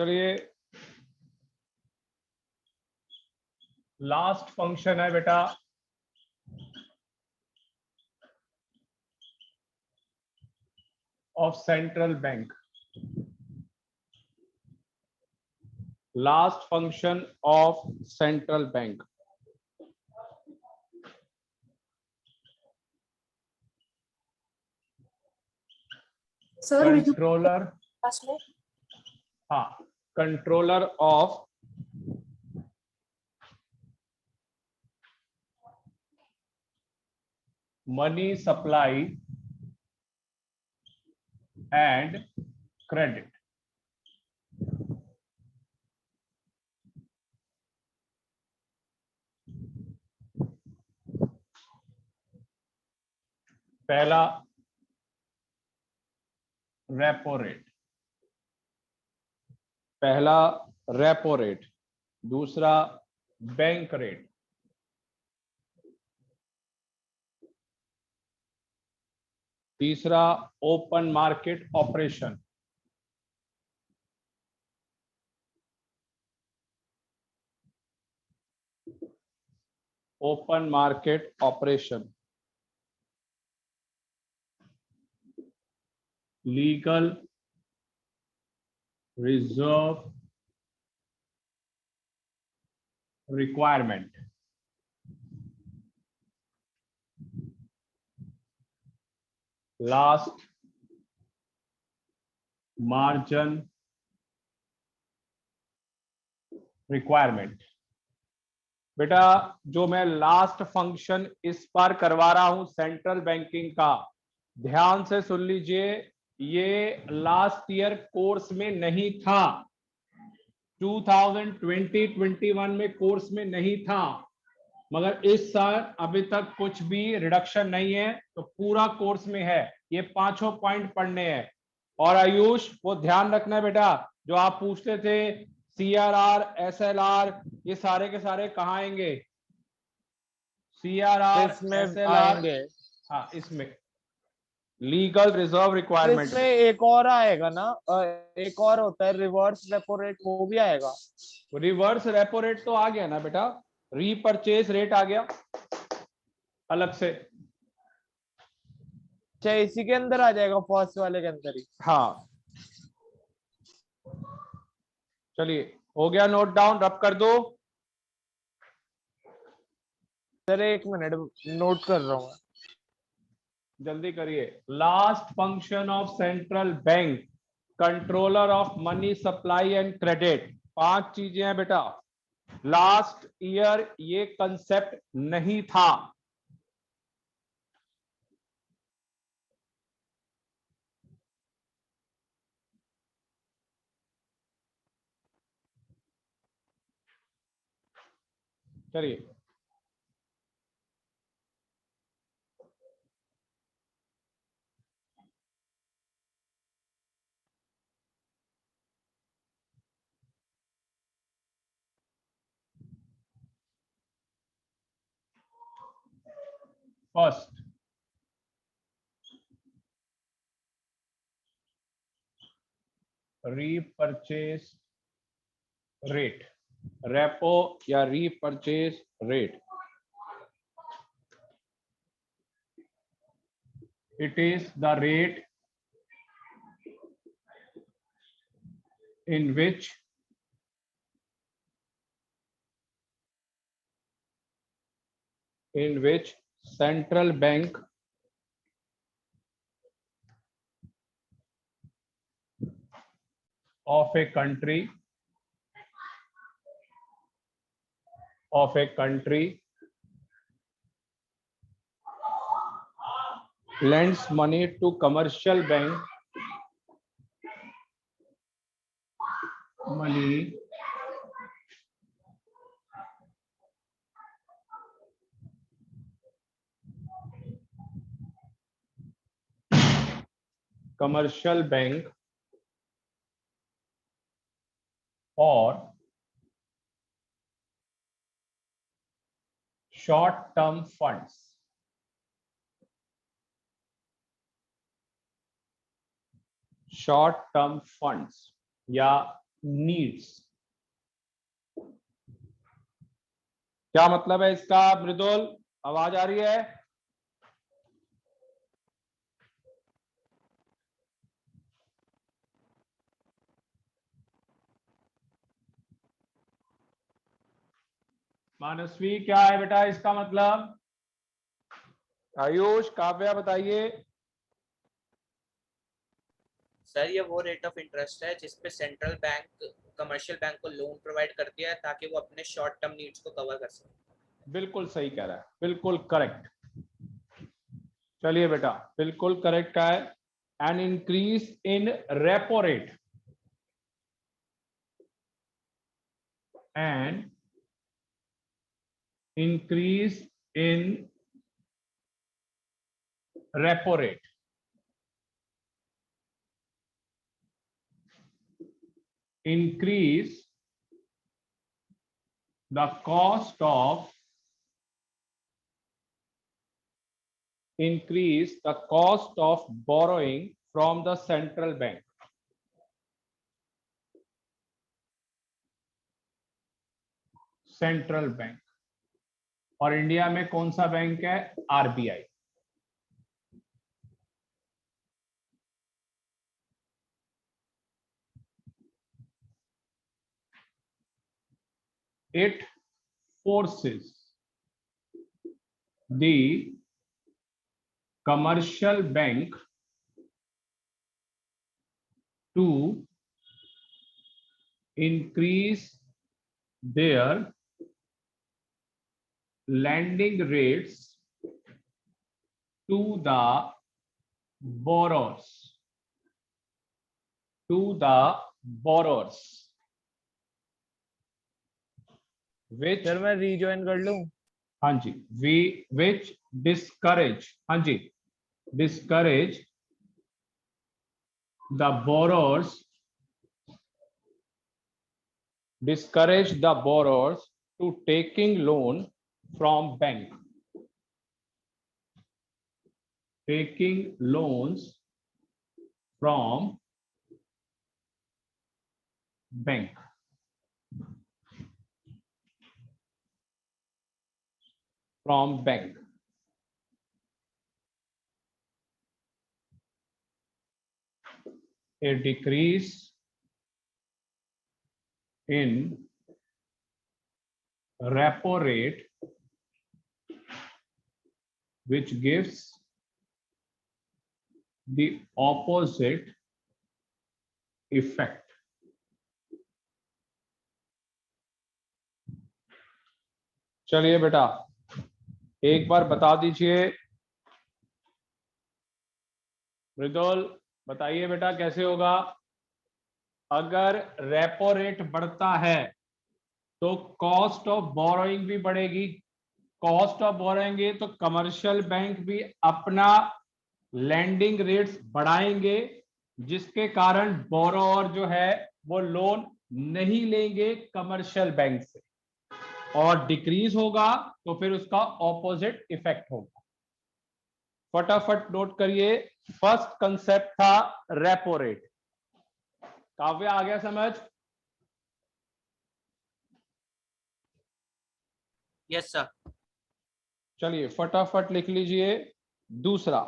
चलिए last function है बेटा of central bank. Last function of central bank. Controller, हाँ, controller of money supply and credit. पहला repo rate, पहला repo rate, दूसरा बैंक रेट, तीसरा open market operation, open market operation, legal reserve requirement, last margin requirement. बेटा जो मैं last function इस बार करवा रहा हूं सेंट्रल बैंकिंग का, ध्यान से सुन लीजिए, ये लास्ट ईयर कोर्स में नहीं था, 2020-21 में कोर्स में नहीं था, मगर इस साल अभी तक कुछ भी रिडक्शन नहीं है, तो पूरा कोर्स में है। ये पांचों पॉइंट पढ़ने हैं। और आयुष वो ध्यान रखना है बेटा, जो आप पूछते थे CRR SLR, ये सारे के सारे कहाँ आएंगे? CRR SLR, हाँ, इसमें लीगल रिजर्व रिक्वायरमेंट। इसमें एक और आएगा ना, एक और होता है रिवर्स रेपो रेट, वो भी आएगा। रिवर्स रेपो रेट तो आ गया ना बेटा, रीपरचेज रेट आ गया अलग से। अच्छा, इसी के अंदर आ जाएगा, फर्स्ट वाले के अंदर ही। हाँ, चलिए हो गया, नोट डाउन, रब कर दो। सर एक मिनट, नोट कर रहा हूँ। जल्दी करिए। Last function of central bank, controller of money supply and credit, 5 चीजें हैं बेटा। लास्ट ईयर ये कंसेप्ट नहीं था। चलिए फर्स्ट, रीपरचेज रेट, रेपो या repurchase rate. It is the rate in which central bank of a country lends money to commercial bank, money commercial bank or short term funds, short term funds या needs. क्या मतलब है इसका मृदुल, आवाज आ रही है? मानसवी क्या है बेटा इसका मतलब? आयुष, काव्या बताइए। सर ये वो रेट ऑफ इंटरेस्ट है जिसपे सेंट्रल बैंक कमर्शियल बैंक को लोन प्रोवाइड करती है ताकि वो अपने शॉर्ट टर्म नीड्स को कवर कर सके। बिल्कुल सही कह रहा है, बिल्कुल करेक्ट। चलिए बेटा, बिल्कुल करेक्ट का है। An increase in repo rate, and increase in repo rate increase the cost of borrowing from the central bank. Central bank, और इंडिया में कौन सा बैंक है? RBI. It forces the commercial bank to increase their lending rates to the borrowers, which, sir मैं rejoin कर लूं? हाँ जी, which discourage, हाँ जी, discourage the borrowers to taking loan from bank, taking loans from bank. From bank. A decrease in repo rate which gives the opposite effect. चलिए बेटा, एक बार बता दीजिए मृदुल, बताइए बेटा कैसे होगा? अगर रेपो रेट बढ़ता है तो कॉस्ट ऑफ बोरोइंग भी बढ़ेगी। कॉस्ट ऑफ बोरोइंग तो कमर्शियल बैंक भी अपना लैंडिंग रेट्स बढ़ाएंगे, जिसके कारण बोरोअर जो है वो लोन नहीं लेंगे कमर्शियल बैंक से, और डिक्रीज होगा तो फिर उसका ऑपोजिट इफेक्ट होगा। फटाफट नोट करिए, फर्स्ट कंसेप्ट था रेपो रेट। काव्य आ गया समझ? Yes sir. चलिए फटाफट लिख लीजिए दूसरा।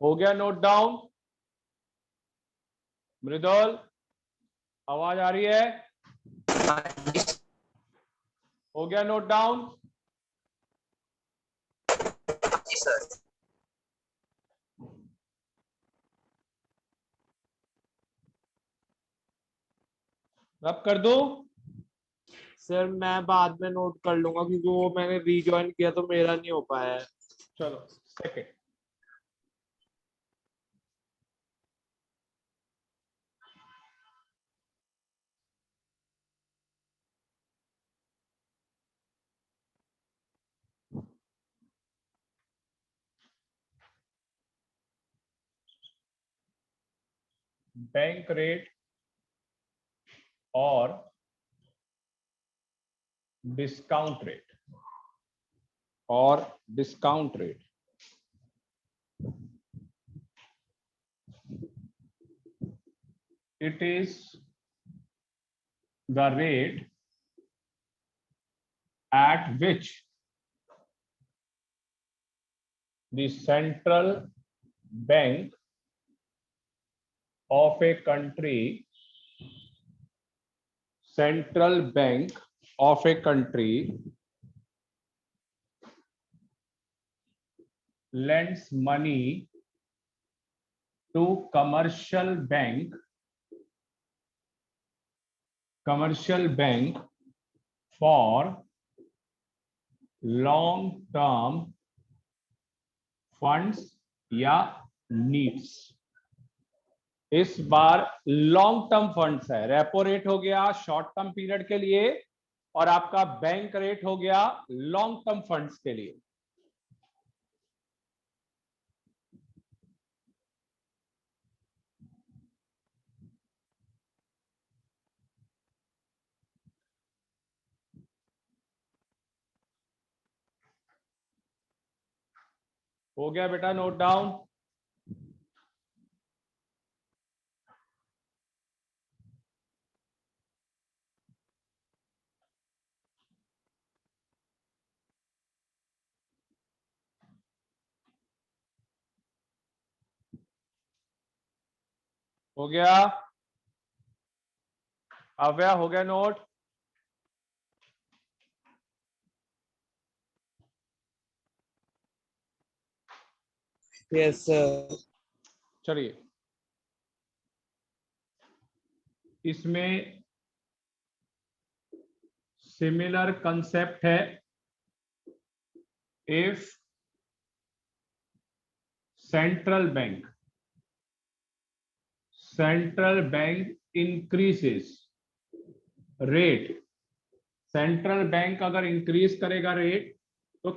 हो गया नोट डाउन? मृदुल, आवाज आ रही है? हो गया नोट डाउन? जी सर। रब कर दो? सर मैं बाद में नोट कर लूंगा क्योंकि वो मैंने रीजॉइन किया तो मेरा नहीं हो पाया है। चलो सेकंड। बैंक रेट और discount rate it is the rate at which the central bank of a country lends money to commercial bank for long term funds या नीड्स। इस बार लॉन्ग टर्म फंड्स है, रेपो रेट हो गया short term period के लिए और आपका bank rate हो गया लॉन्ग टर्म फंड्स के लिए। हो गया बेटा नोट डाउन? हो गया? अव्या हो गया नोट? Yes sir. चलिए, इसमें सिमिलर कंसेप्ट है। If central bank increases rate, central bank अगर इंक्रीज करेगा रेट तो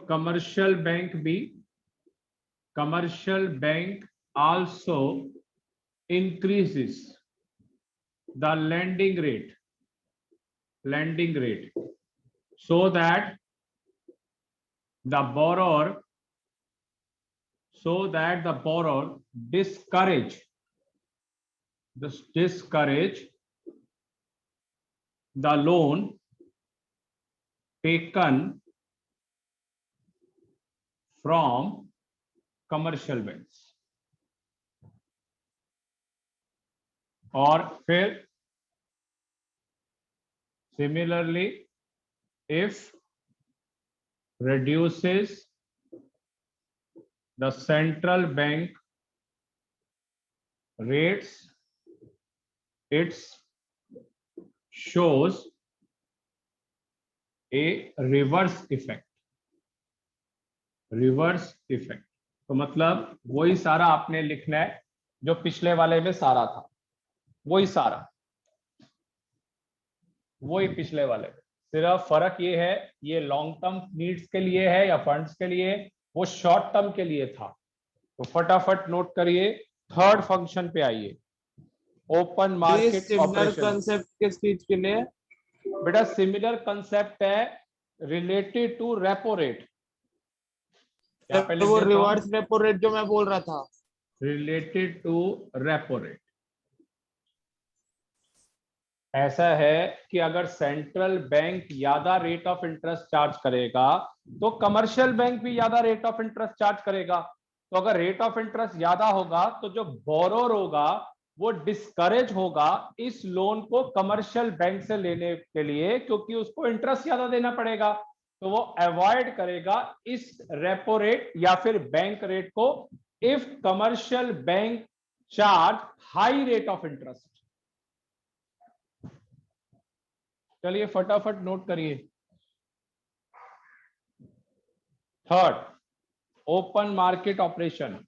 commercial bank also increases the lending rate so that the borrower discourage the loan taken from commercial banks। और फिर similarly if reduces the central bank rates, it shows a reverse effect। तो मतलब वही सारा आपने लिखना है जो पिछले वाले में सारा था, वही पिछले वाले में। सिर्फ फर्क ये है, ये लॉन्ग टर्म नीड्स के लिए है या फंड्स के लिए, वो शॉर्ट टर्म के लिए था। तो फटाफट नोट करिए, थर्ड फंक्शन पे आइए, ओपन मार्केट ऑपरेशन। कंसेप्ट किस चीज के लिए? बेटा सिमिलर कंसेप्ट है रिलेटेड टू रेपो रेट। वो रिवर्स रेपो रेट जो मैं बोल रहा था, रिलेटेड टू रेपो रेट। ऐसा है कि अगर सेंट्रल बैंक ज्यादा रेट ऑफ इंटरेस्ट चार्ज करेगा तो कमर्शियल बैंक भी ज्यादा रेट ऑफ इंटरेस्ट चार्ज करेगा। तो अगर रेट ऑफ इंटरेस्ट ज्यादा होगा तो जो बोरोर होगा वो डिस्करेज होगा इस लोन को कमर्शियल बैंक से लेने के लिए, क्योंकि उसको इंटरेस्ट ज्यादा देना पड़ेगा। तो वो अवॉइड करेगा इस रेपो रेट या फिर बैंक रेट को if commercial bank charge high rate of interest. चलिए फटाफट नोट करिए। Third, open market operation.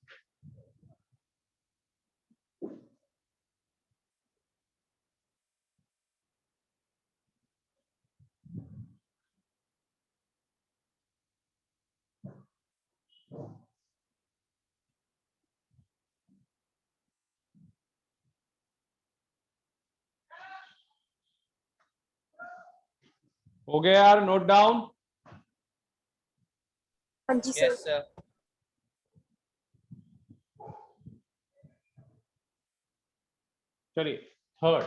हो गया यार, नोट डाउन। हाँ जी सर। Yes sir. चलिए third,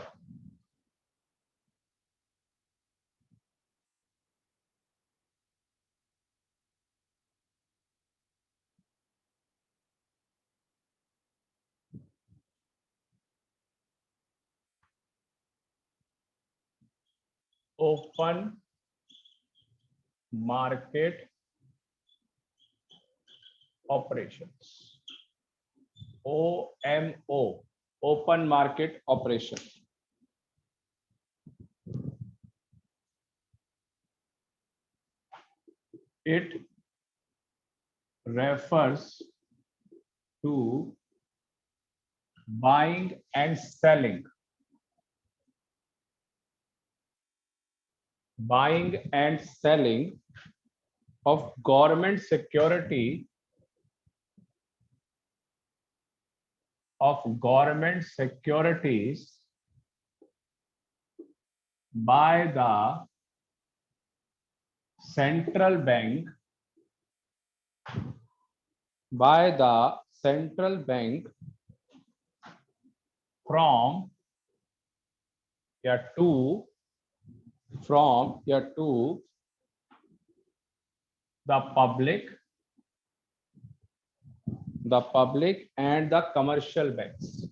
open market operations, OMO, open market operation. It refers to buying and selling, of government securities by the central bank, from to the public and the commercial banks,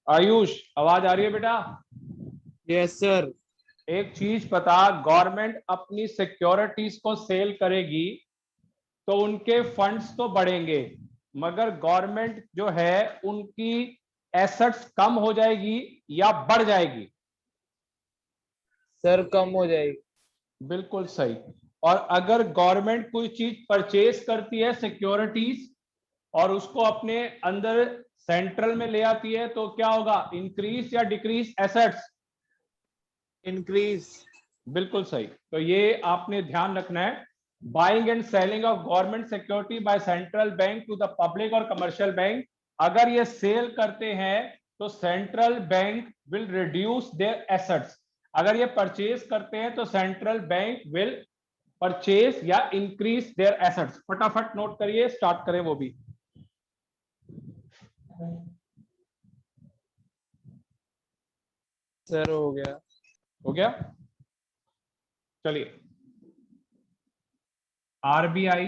Ayush, आवाज आ रही है बेटा? Yes sir. एक चीज पता, government अपनी securities को cell करेगी तो उनके फंड्स तो बढ़ेंगे, मगर गवर्नमेंट जो है उनकी एसेट्स कम हो जाएगी या बढ़ जाएगी? सर कम हो जाएगी। बिल्कुल सही। और अगर गवर्नमेंट कोई चीज परचेज करती है सिक्योरिटीज और उसको अपने अंदर सेंट्रल में ले आती है तो क्या होगा, इंक्रीज या डिक्रीज एसेट्स? इंक्रीज। बिल्कुल सही। तो ये आपने ध्यान रखना है, buying and selling of government security by central bank to the public और कमर्शियल बैंक, अगर ये सेल करते हैं तो central bank will reduce their assets, अगर ये परचेज करते हैं तो सेंट्रल बैंक विल परचेज या इंक्रीज देयर एसेट्स। फटाफट नोट करिए, स्टार्ट करें वो भी। सर हो गया। हो गया? चलिए, आरबीआई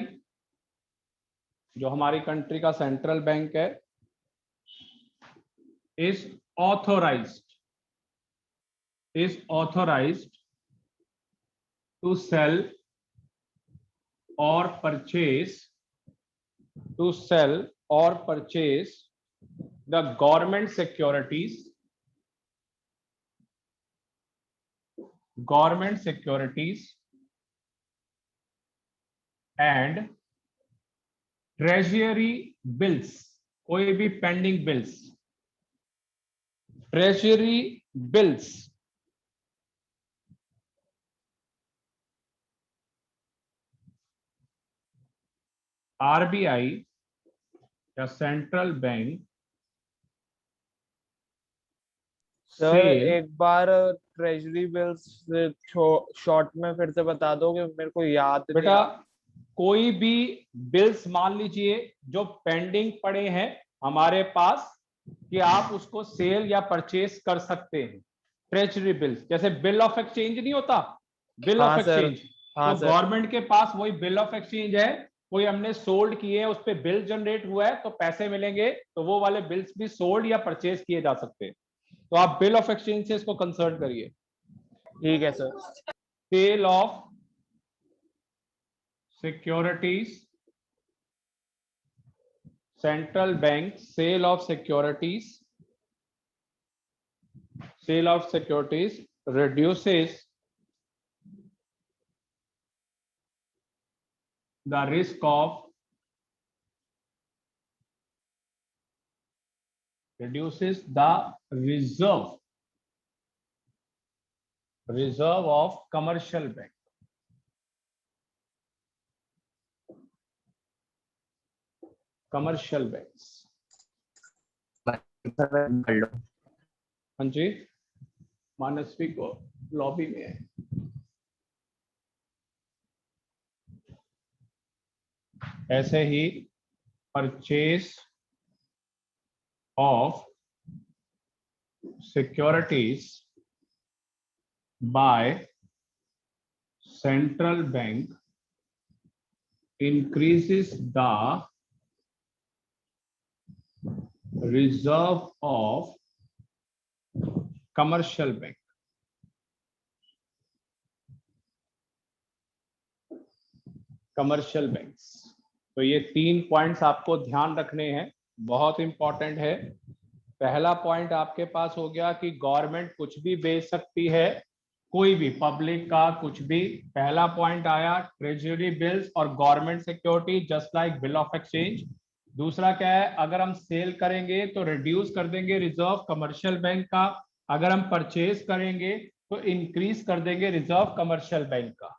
जो हमारी कंट्री का सेंट्रल बैंक है, इज ऑथोराइज्ड टू सेल और purchase the government securities and treasury bills, कोई भी pending bills, treasury bills RBI या सेंट्रल बैंक सर सेल, एक बार ट्रेजरी बिल्स शॉर्ट में फिर से बता दोगे, मेरे को याद नहीं बेटा आ। कोई भी बिल्स मान लीजिए जो पेंडिंग पड़े हैं हमारे पास, कि आप उसको सेल या परचेज कर सकते हैं। ट्रेजरी बिल्स जैसे बिल ऑफ एक्सचेंज नहीं होता, बिल ऑफ हाँ सर। एक्सचेंज, हाँ तो सर। गवर्नमेंट के पास वही बिल ऑफ एक्सचेंज है, कोई हमने सोल्ड किए हैं, उस पर बिल जनरेट हुआ है तो पैसे मिलेंगे, तो वो वाले बिल्स भी सोल्ड या परचेज किए जा सकते हैं। तो आप बिल ऑफ एक्सचेंज से इसको कंसर्न करिए। ठीक है sir. Sale of securities, central bank sale of securities reduces the risk of reserve of commercial bank. Commercial banks. कर लो। हाँ जी, मानसवी को लॉबी में है। ऐसे ही purchase of securities by central bank increases the reserve of commercial bank। Commercial banks. तो ये 3 पॉइंट्स आपको ध्यान रखने हैं, बहुत इंपॉर्टेंट है। पहला पॉइंट आपके पास हो गया कि गवर्नमेंट कुछ भी बेच सकती है, कोई भी पब्लिक का कुछ भी। पहला पॉइंट आया ट्रेजरी बिल्स और government security just like bill of exchange. दूसरा क्या है, अगर हम सेल करेंगे तो रिड्यूस कर देंगे रिजर्व कमर्शियल बैंक का, अगर हम परचेज करेंगे तो इंक्रीज कर देंगे रिजर्व कमर्शियल बैंक का।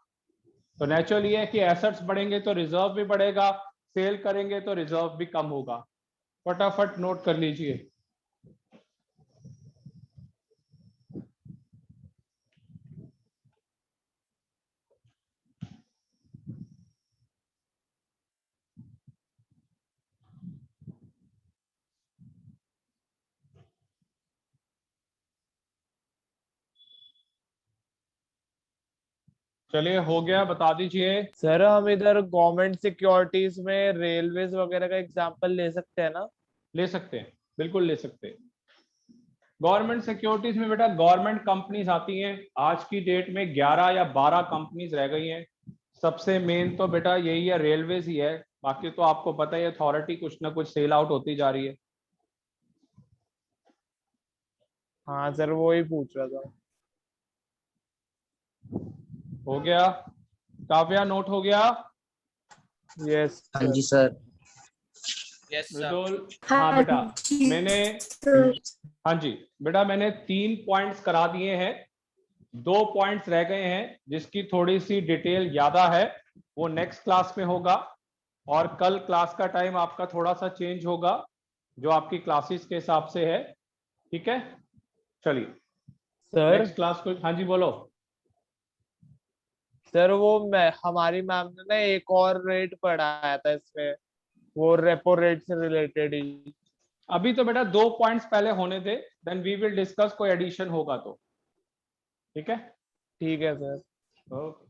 तो नेचुरली है कि एसेट्स बढ़ेंगे तो रिजर्व भी बढ़ेगा, सेल करेंगे तो रिजर्व भी कम होगा। फटाफट नोट कर लीजिए। चलिए हो गया, बता दीजिए। सर हम इधर गवर्नमेंट सिक्योरिटीज में रेलवेज वगैरह का एग्जांपल ले सकते हैं ना? ले सकते हैं, बिल्कुल ले सकते हैं। गवर्नमेंट सिक्योरिटीज में बेटा गवर्नमेंट कंपनीज आती हैं। आज की डेट में 11 या 12 कंपनीज रह गई हैं। सबसे मेन तो बेटा यही है, रेलवेज ही है। बाकी तो आपको पता ही है, अथॉरिटी कुछ ना कुछ सेल आउट होती जा रही है। हाँ सर, वो ही पूछ रहा था। हो गया काव्या, नोट हो गया? यस हाँ जी सर। Yes sir. मृदुल, हाँ बेटा मैंने, हाँ जी बेटा मैंने 3 पॉइंट्स करा दिए हैं, 2 पॉइंट्स रह गए हैं जिसकी थोड़ी सी डिटेल ज्यादा है, वो नेक्स्ट क्लास में होगा। और कल क्लास का टाइम आपका थोड़ा सा चेंज होगा, जो आपकी क्लासेस के हिसाब से है। ठीक है, चलिए सर। नेक्स्ट क्लास को। हाँ जी बोलो। सर वो हमारी मैम ने ना एक और रेट पढ़ाया था इसमें, वो रेपो रेट से रिलेटेड ही। अभी तो बेटा 2 पॉइंट्स पहले होने दे, देन वी विल डिस्कस, कोई एडिशन होगा तो। ठीक है, ठीक है सर। ओके।